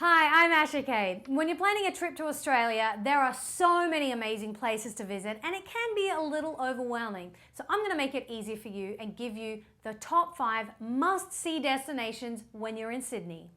Hi, I'm Asha Kay. When you're planning a trip to Australia, there are so many amazing places to visit and it can be a little overwhelming. So I'm going to make it easy for you and give you the top 5 must-see destinations when you're in Sydney.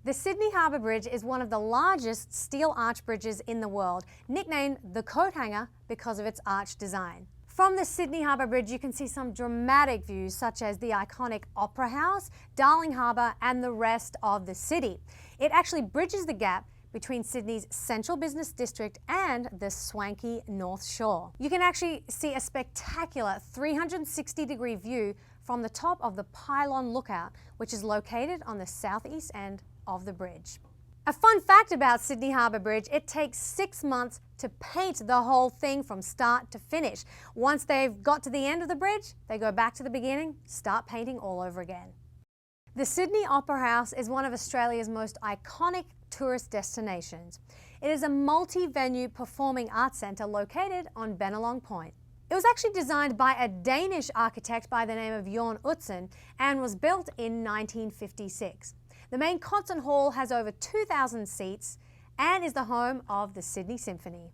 The Sydney Harbour Bridge is one of the largest steel arch bridges in the world, nicknamed the coat hanger because of its arch design. From the Sydney Harbour Bridge, you can see some dramatic views such as the iconic Opera House, Darling Harbour and the rest of the city. It actually bridges the gap between Sydney's central business district and the swanky North Shore. You can actually see a spectacular 360-degree view from the top of the Pylon Lookout, which is located on the southeast end of the bridge. A fun fact about Sydney Harbour Bridge, it takes 6 months to paint the whole thing from start to finish. Once they've got to the end of the bridge, they go back to the beginning, start painting all over again. The Sydney Opera House is one of Australia's most iconic tourist destinations. It is a multi-venue performing arts centre located on Bennelong Point. It was actually designed by a Danish architect by the name of Jørn Utzon and was built in 1956. The main concert hall has over 2,000 seats and is the home of the Sydney Symphony.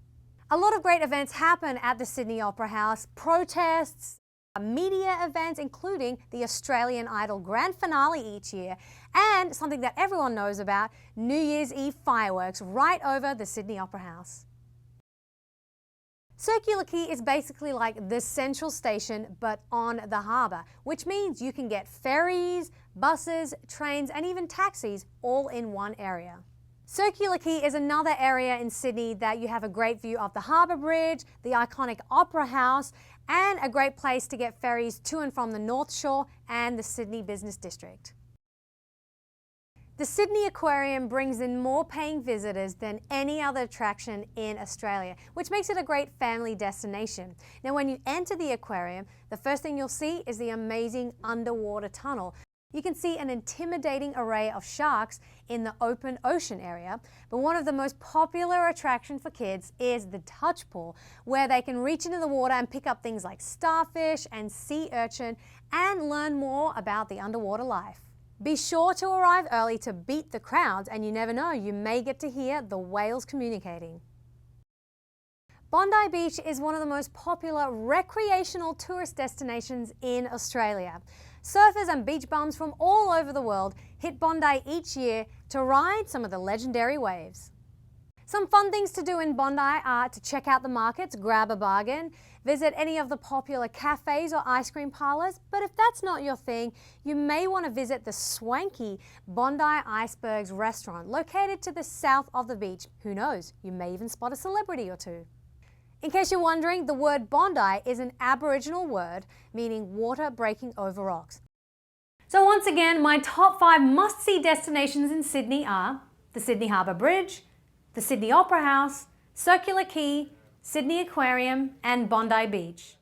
A lot of great events happen at the Sydney Opera House, protests, media events, including the Australian Idol Grand Finale each year, and something that everyone knows about, New Year's Eve fireworks right over the Sydney Opera House. Circular Quay is basically like the central station but on the harbour, which means you can get ferries, buses, trains and even taxis all in one area. Circular Quay is another area in Sydney that you have a great view of the Harbour Bridge, the iconic Opera House and a great place to get ferries to and from the North Shore and the Sydney Business District. The Sydney Aquarium brings in more paying visitors than any other attraction in Australia, which makes it a great family destination. Now, when you enter the aquarium, the first thing you'll see is the amazing underwater tunnel. You can see an intimidating array of sharks in the open ocean area, but one of the most popular attractions for kids is the touch pool, where they can reach into the water and pick up things like starfish and sea urchin and learn more about the underwater life. Be sure to arrive early to beat the crowds, and you never know, you may get to hear the whales communicating. Bondi Beach is one of the most popular recreational tourist destinations in Australia. Surfers and beach bums from all over the world hit Bondi each year to ride some of the legendary waves. Some fun things to do in Bondi are to check out the markets, grab a bargain, visit any of the popular cafes or ice cream parlours, but if that's not your thing, you may want to visit the swanky Bondi Icebergs restaurant located to the south of the beach. Who knows, you may even spot a celebrity or two. In case you're wondering, the word Bondi is an Aboriginal word meaning water breaking over rocks. So once again, my top 5 must-see destinations in Sydney are the Sydney Harbour Bridge, the Sydney Opera House, Circular Quay, Sydney Aquarium and Bondi Beach.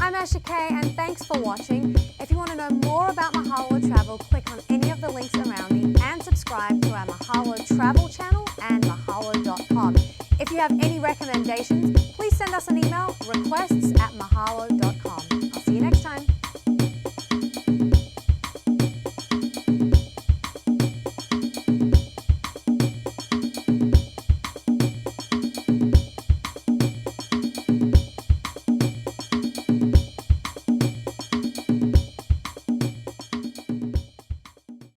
I'm Asha Kay and thanks for watching. If you want to know more about Mahalo travel, click on any of the links around me and subscribe to our Mahalo travel channel and mahalo.com. If you have any recommendations, please send us an email, requests@mahalo.com. I'll see you next time.